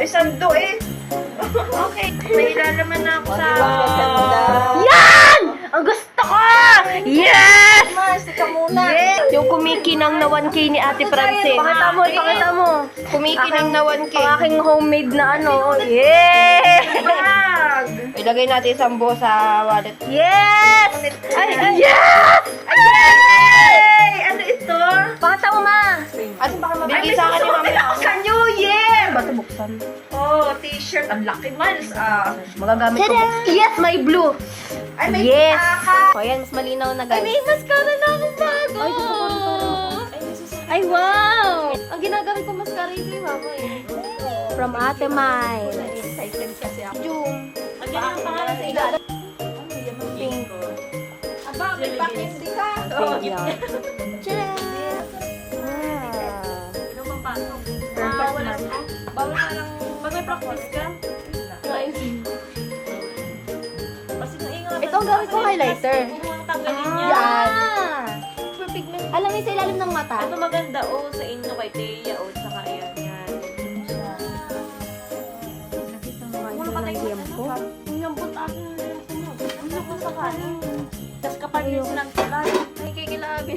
Sando eh. Okay. May ilalaman na ako sa... Yan! Ang gusto ko! Yes! Mas, ika muna. Yes! Yung kumikinang na 1K ni Ate Francine. Pakita mo, pakita mo. Kumikinang na 1K. Ang aking homemade na ano. Yeah! Bag. Ilagay natin isang buo sa wallet. Yes! Ay! Yes! Ay! Ano ito? Pakita mo, ma. Ano baka Bigay sa akin ni Mami. Sa New Year! Ba't buksan? Oh, t-shirt. Ang laki Miles. Magagamit ko. Yes, my blue. Ay, may Yes! pitaka. O, yan, mas malinaw na, guys. May mascara na akong bago. Ay, gusto ko rin to. Ay, wow! Ang ginagamit ko mascara yung kay mama eh. From Ate Mai. Excited kasi ako. June. Ang ang pangalan sa ilalim. Pink. Aba, may pakindi ka. Thank you. Tcharam! Wow. Wala na. Bawal na lang. Pag may practice ka. Kasi nung ingat. Ito ang gamit ko highlighter. Kung tanggalin niya. Yan. Super pigment. Alam mo yung sa ilalim ng mata? Ito maganda sa inyo kay Teya saka ayan. Ang patay ng tiempo. Ang lambot ako. Ang lambot sa kanin. Tapos kapag yung sinangkilan, ay kikilabi.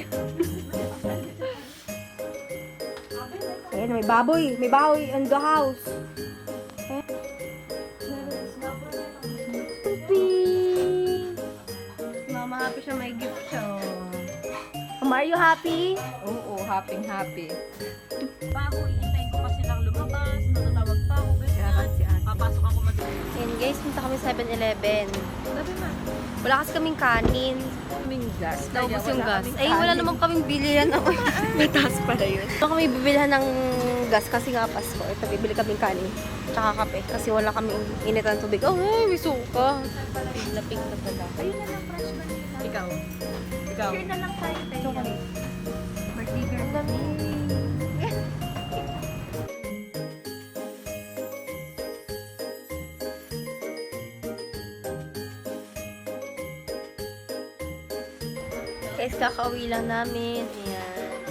Ayan, may baboy. May baboy in the house. Mama, happy siya, may gift siya. Are you happy? Oo, happy. Bago, iintayin ko pa silang lumabas, matatawag pa ako, ganyan. Papasok ako Ayan guys, punta kami 7-Eleven. Sabi na. Wala kasi kaming kanin. Kaming gas. Naubos yung gas. Ay, wala naman kaming bilihan ng... May taas pala yun. Wala kami bibilihan ng gas kasi nga Pasko. Ito, bibili kaming kanin. Tsaka kape. Kasi wala kaming init ng tubig. Oh, ay, may suka. Pig na pala. Ayun na lang, fresh man. Ikaw. Share na lang tayo, Teya. Birthday girl kami. Guys, kakauwi lang namin. Ayan.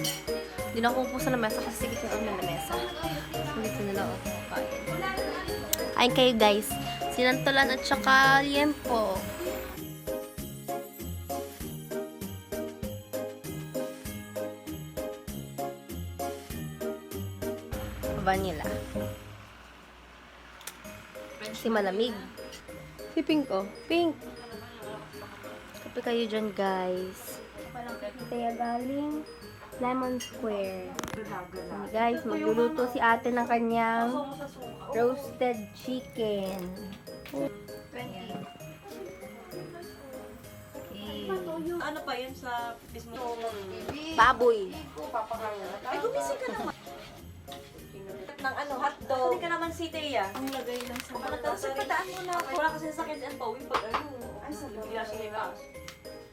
Hindi na ako pupusa ng mesa kasi sigit yung amin na mesa. So, dito na lang ako kakain. Kain kayo guys. Sinantolan at saka liempo. Vanilla. Si malamig. Si Pink oh. Pink. Kape kayo dyan guys. Kaya galing Lemon Square. And guys, magluluto si ate ng kanyang roasted chicken. Ayan. Okay. Ano pa yun sa mismo? Baboy. Ay, gumising ka naman. Ng hotdog. Hindi ka naman si Teya. Ang lagay lang sa mga. Tapos kataan mo na. Wala kasi sa sakit and pawin pag Ay, sa bigla siya nila.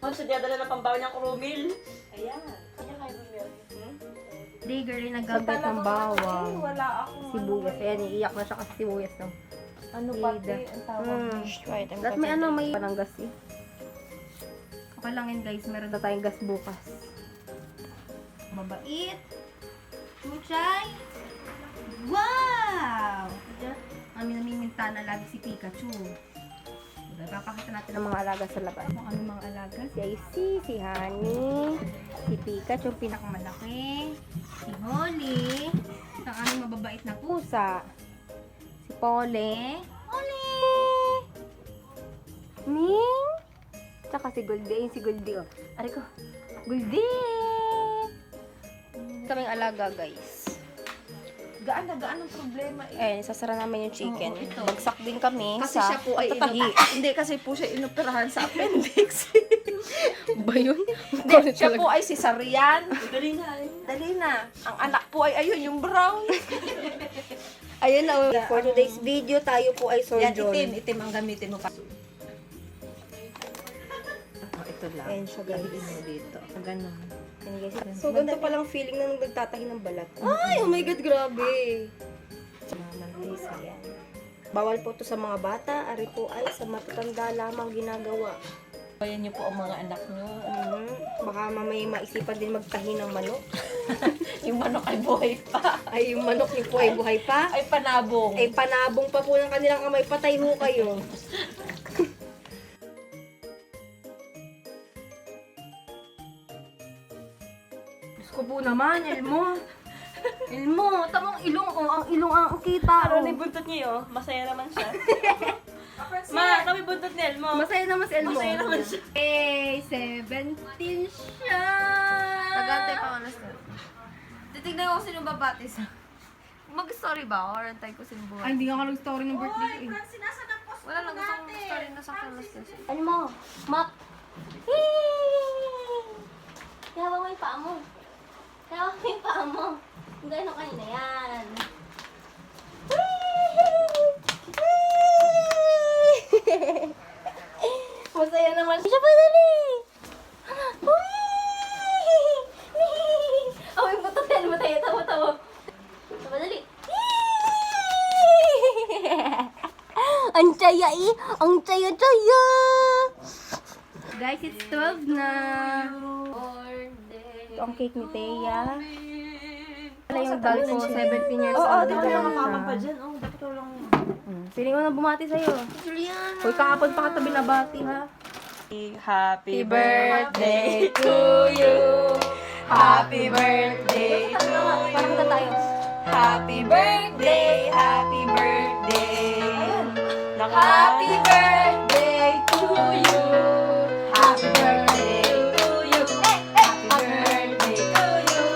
Sa dadala ng pambawa niyang kurumil. Ayan. Kanya kayo bumili. Di girl, naggamit ng bawang. Wala ako. Sibuyas. Ayan, iiyak na siya kasi sibuyas no. Ano pati ang tawag? Lahat may may pananggas eh. Okay lang yun guys, meron na tayong gas bukas. Mabait. Chuchay. Wow! Kami namiminta na lagi si Pikachu. Papakita natin ang mga alaga sa labas. Kung ano mga alaga? Si Icy, si Honey, si Pikachu, yung pinakamalaki, si Holly, ang aming mababait na pusa, si Pole, Ming, tsaka si Goldie, si Goldie oh. Aray ko, Goldie! Kaming alaga guys. Gaan ang problema eh. Sasara namin yung chicken. Oo, ito. Bagsak din kami Kasi sa siya po ay tatahi. hindi kasi po siya inoperahan sa appendix. Ba yun? Hindi, siya po ay cesarean. Dali na. Ang anak po ay ayun, yung brown. Ayun na, for today's video, tayo po ay Yan, surgeon. itim ang gamitin mo pa. Ito lang. Ayan siya guys. Dito. Ganun. Ayan, guys. So, ganito palang feeling na nung nagtatahi ng balat. Ay, oh my God, grabe. Naman guys, ayan. Bawal po to sa mga bata. Ari po ay sa matatanda lamang ginagawa. Bayan niyo po ang mga anak niyo. Baka mamay maisipan din magtahi ng manok. Yung manok ay buhay pa. Ay, yung manok niyo po ay buhay pa. Ay panabong. Ay, panabong pa po ng kanilang kamay. Patay ho kayo. Diyos ko po naman, Elmo. Elmo, tamang ilong ko. Ang ilong ang kita. Ano na yung buntot niya, oh? Masaya naman siya. Ma, kami buntot ni Elmo. Masaya naman si Elmo. Masaya naman siya. Eh, 17 siya. Nagantay pa ako na story. Titignan ko sino babatis. Mag-story ba ako? Or antay ko sino buhay? Ay, hindi nga ka nag-story ng birthday ko eh. Wala lang gusto kong story na sa kamas kasi. Ano mo? Map. Kaya mo yung paa mo. Kaya mo yung paa mo. Ang gano'n kanina yan. Masaya naman siya pa dali. Oh, yung butotin. Mataya, tawa. Tawa dali. Ang tsaya eh. Ang tsaya-tsaya. Guys, it's 12 na. Ito ang cake ni Thea. Wala yung doll ko, 17 years old. Oo, di ba na lang siya. mama pa dyan? Oh, dapat ko lang. Feeling ko na bumati sa'yo. Uy, kahapon pa kita binabati ha. Happy birthday to you. Happy birthday to you. Parang kanta tayo. Happy birthday, happy birthday. Happy birthday to you. Happy birthday to you. Happy birthday to you.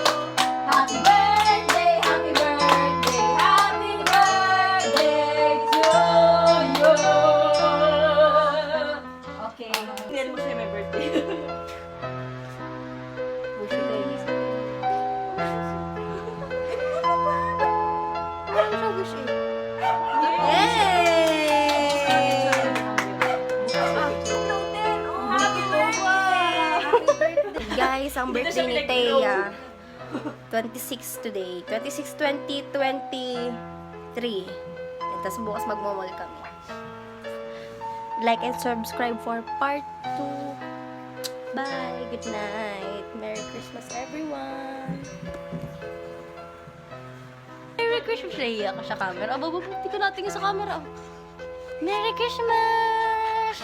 Happy birthday, happy birthday, happy birthday to you. Okay. Tingnan mo siya may birthday. Wish you guys. Guys, ang Dito birthday siya ni pinag-grow. Thea. 26 today. 26/20/23. Tapos bukas magmamall kami. Like and subscribe for part 2. Bye. Good night. Merry Christmas, everyone. Merry Christmas. Naiiyak ako sa camera. Aba, buti ko natin sa camera. Merry Christmas!